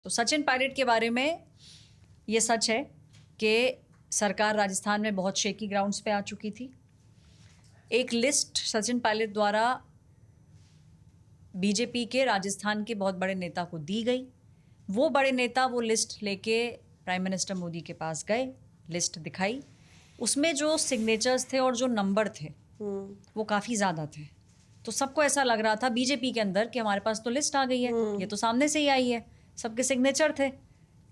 तो सचिन पायलट के बारे में ये सच है कि सरकार राजस्थान में बहुत शेकी ग्राउंड्स पे आ चुकी थी। एक लिस्ट सचिन पायलट द्वारा बीजेपी के राजस्थान के बहुत बड़े नेता को दी गई। वो बड़े नेता वो लिस्ट लेके प्राइम मिनिस्टर मोदी के पास गए, लिस्ट दिखाई। उसमें जो सिग्नेचर्स थे और जो नंबर थे वो काफ़ी ज़्यादा थे। तो सबको ऐसा लग रहा था बीजेपी के अंदर कि हमारे पास तो लिस्ट आ गई है, ये तो सामने से ही आई है, सबके सिग्नेचर थे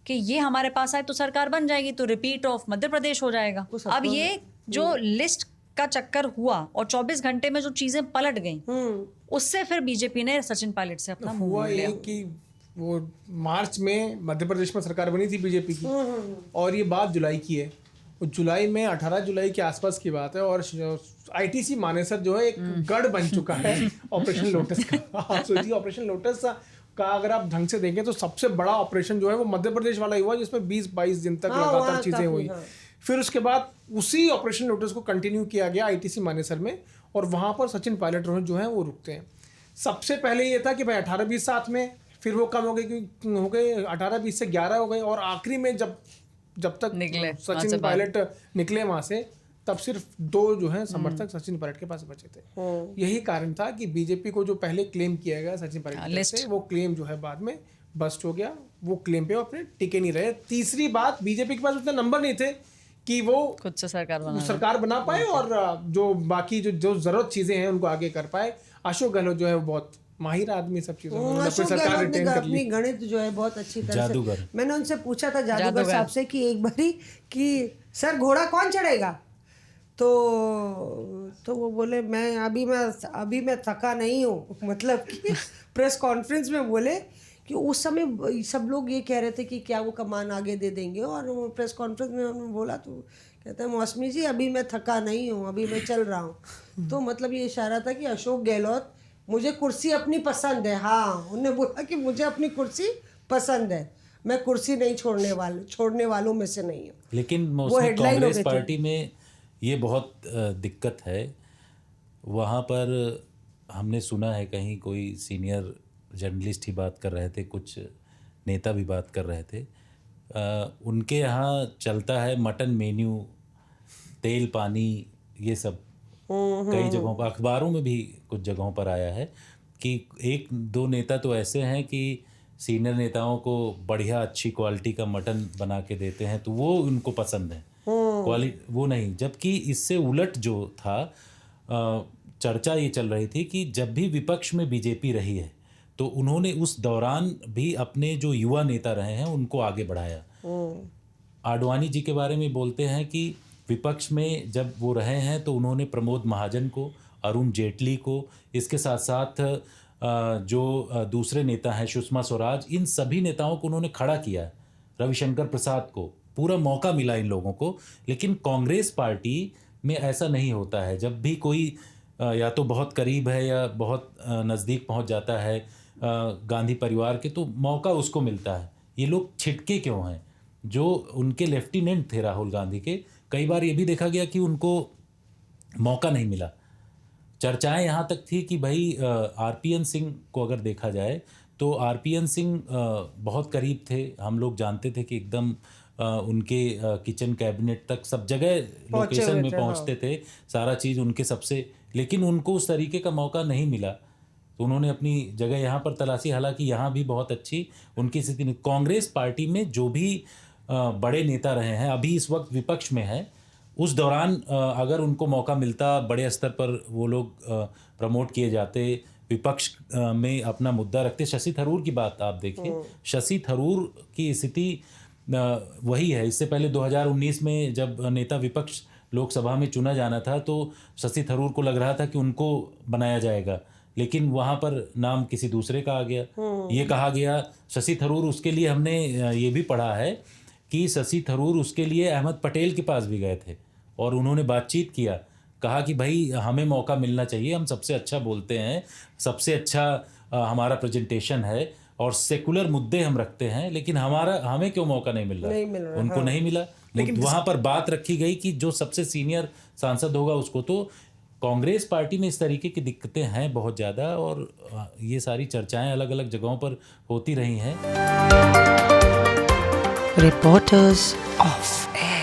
कि ये हमारे पास आए तो सरकार बन जाएगी, तो रिपीट ऑफ मध्य प्रदेश हो जाएगा। अब ये जो लिस्ट का चक्कर हुआ और 24 घंटे में जो चीजें पलट गईं, उससे फिर बीजेपी ने सचिन पायलट से अपना मुंह मोड़ लिया। कि वो मार्च में मध्य प्रदेश में सरकार बनी थी बीजेपी की, और ये बात जुलाई की है। जुलाई में 18 जुलाई के आसपास की बात है, और आईटीसी मानेसर जो है एक गढ़ बन चुका है ऑपरेशन लोटस का। आप सोचिए, ऑपरेशन लोटस का अगर आप ढंग से देखें तो सबसे बड़ा ऑपरेशन जो है वो मध्य प्रदेश वाला ही हुआ, जिसमें 20-22 दिन तक लगातार चीजें हुई। फिर उसके बाद उसी ऑपरेशन लोटस को कंटिन्यू किया गया आईटीसी मानेसर में, और वहां पर सचिन पायलट जो है वो रुकते हैं। सबसे पहले ये था कि भाई 18-20 साथ में, फिर वो कम हो गए 18-20 से 11 हो गए, और आखिरी में जब तक सचिन पायलट निकले वहां से, तब सिर्फ 2 जो है समर्थक सचिन पायलट के पास बचे थे। यही कारण था कि बीजेपी को जो पहले क्लेम किया गया सचिन पायलट से, वो क्लेम जो है बाद में बस्ट हो गया। वो क्लेम पे अपने टिके नहीं रहे। तीसरी बात, बीजेपी के पास उतने नंबर नहीं थे कि वो खुद से सरकार बना पाए, और जो बाकी जो जरूरत चीजें हैं उनको आगे कर पाए। अशोक गहलोत जो है वो बहुत माहिर आदमी सब चीजों में, सरकार रिटेन कर ली। अपनी गणित जो है बहुत अच्छी तरह से, मैंने उनसे पूछा था जादूगर साहब से कि एक बारी कि सर घोड़ा कौन चढ़ेगा, तो वो बोले अभी मैं थका नहीं हूँ। मतलब कि प्रेस कॉन्फ्रेंस में बोले कि उस समय सब लोग ये कह रहे थे कि क्या वो कमान आगे दे देंगे, और वो प्रेस कॉन्फ्रेंस में उन्होंने बोला तो कहते हैं मौसमी जी अभी मैं थका नहीं हूँ, अभी मैं चल रहा हूँ। तो मतलब ये इशारा था कि अशोक गहलोत, मुझे कुर्सी अपनी पसंद है। हाँ, उन्होंने बोला कि मुझे अपनी कुर्सी पसंद है, मैं कुर्सी नहीं छोड़ने वालों में से नहीं हूँ। लेकिन कांग्रेस पार्टी में ये बहुत दिक्कत है। वहाँ पर हमने सुना है कहीं कोई सीनियर जर्नलिस्ट ही बात कर रहे थे, कुछ नेता भी बात कर रहे थे, उनके यहाँ चलता है मटन मेन्यू, तेल पानी, ये सब कई जगहों पर, अखबारों में भी कुछ जगहों पर आया है कि 1-2 नेता तो ऐसे हैं कि सीनियर नेताओं को बढ़िया अच्छी क्वालिटी का मटन बना के देते हैं, तो वो उनको पसंद है, क्वालिटी वो नहीं। जबकि इससे उलट जो था, चर्चा ये चल रही थी कि जब भी विपक्ष में बीजेपी रही है तो उन्होंने उस दौरान भी अपने जो युवा नेता रहे हैं उनको आगे बढ़ाया। आडवाणी जी के बारे में बोलते हैं कि विपक्ष में जब वो रहे हैं तो उन्होंने प्रमोद महाजन को, अरुण जेटली को, इसके साथ साथ जो दूसरे नेता हैं सुषमा स्वराज, इन सभी नेताओं को उन्होंने खड़ा किया। रविशंकर प्रसाद को पूरा मौका मिला इन लोगों को। लेकिन कांग्रेस पार्टी में ऐसा नहीं होता है। जब भी कोई या तो बहुत करीब है या बहुत नज़दीक पहुंच जाता है गांधी परिवार के, तो मौका उसको मिलता है। ये लोग छिटके क्यों हैं? जो उनके लेफ्टिनेंट थे राहुल गांधी के, कई बार ये भी देखा गया कि उनको मौका नहीं मिला। चर्चाएं यहाँ तक थी कि भाई आरपीएन सिंह को अगर देखा जाए तो आरपीएन सिंह बहुत करीब थे, हम लोग जानते थे कि एकदम उनके किचन कैबिनेट तक सब जगह लोकेशन में पहुँचते थे, सारा चीज़ उनके सबसे, लेकिन उनको उस तरीके का मौका नहीं मिला। तो उन्होंने अपनी जगह यहाँ पर तलाशी, हालांकि यहाँ भी बहुत अच्छी उनकी स्थिति नहीं। कांग्रेस पार्टी में जो भी बड़े नेता रहे हैं, अभी इस वक्त विपक्ष में हैं, उस दौरान अगर उनको मौका मिलता, बड़े स्तर पर वो लोग प्रमोट किए जाते, विपक्ष में अपना मुद्दा रखते। शशि थरूर की बात आप देखिए, शशि थरूर की स्थिति वही है। इससे पहले 2019 में जब नेता विपक्ष लोकसभा में चुना जाना था तो शशि थरूर को लग रहा था कि उनको बनाया जाएगा, लेकिन वहाँ पर नाम किसी दूसरे का आ गया। ये कहा गया शशि थरूर, उसके लिए हमने ये भी पढ़ा है कि शशि थरूर उसके लिए अहमद पटेल के पास भी गए थे और उन्होंने बातचीत किया, कहा कि भाई हमें मौका मिलना चाहिए, हम सबसे अच्छा बोलते हैं, सबसे अच्छा हमारा प्रेजेंटेशन है और सेकुलर मुद्दे हम रखते हैं, लेकिन हमें क्यों मौका नहीं मिल रहा? उनको नहीं मिला। लेकिन वहाँ पर बात रखी गई कि जो सबसे सीनियर सांसद होगा उसको। तो कांग्रेस पार्टी में इस तरीके की दिक्कतें हैं बहुत ज़्यादा, और ये सारी चर्चाएं अलग अलग जगहों पर होती रही हैं। Reporters of Air.